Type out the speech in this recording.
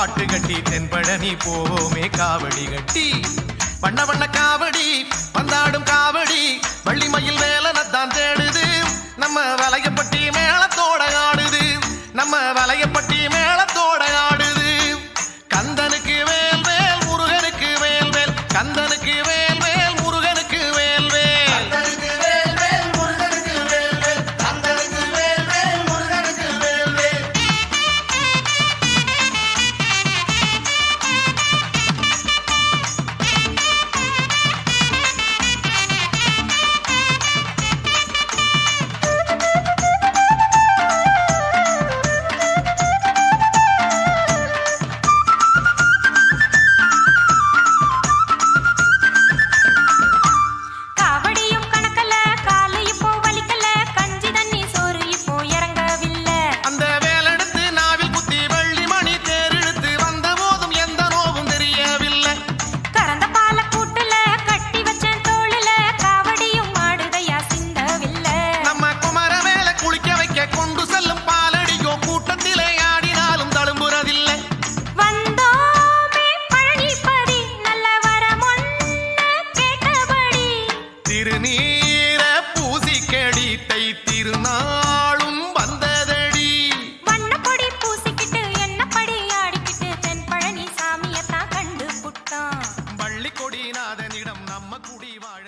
பாட்டு கட்டி தென்பழனி போவோமே காவடி கட்டி வண்ண வண்ண காவடி வந்தாடும் காவடி வள்ளிமயில் வேலனத்தான் தேடுது நம்ம வலையப்பட்டி மேளத்தோட ஆடுது நம்ம வலையப்பட்டி மேளத்தோட ஆடுது கந்தனுக்கு வேல் வேல் முருகனுக்கு வேல் வேல் கந்தனுக்கு வேல் வேல் முருகனுக்கு வேல் வேல் கந்தனுக்கு வேல் வேல் முருகனுக்கு வேல் வேல் கந்தனுக்கு வேல் வேல் முருகனுக்கு வேல் வேல் திருநீர பூசிக்கடித்தை திருநாளும் வந்ததடி வண்ணப்பொடி பூசிக்கிட்டு என்னப்படி ஆடிக்கிட்டு தென்பழனி சாமியத்தான் கண்டு புட்டான் வள்ளி கொடிநாதனிடம் நம்ம குடி வாழ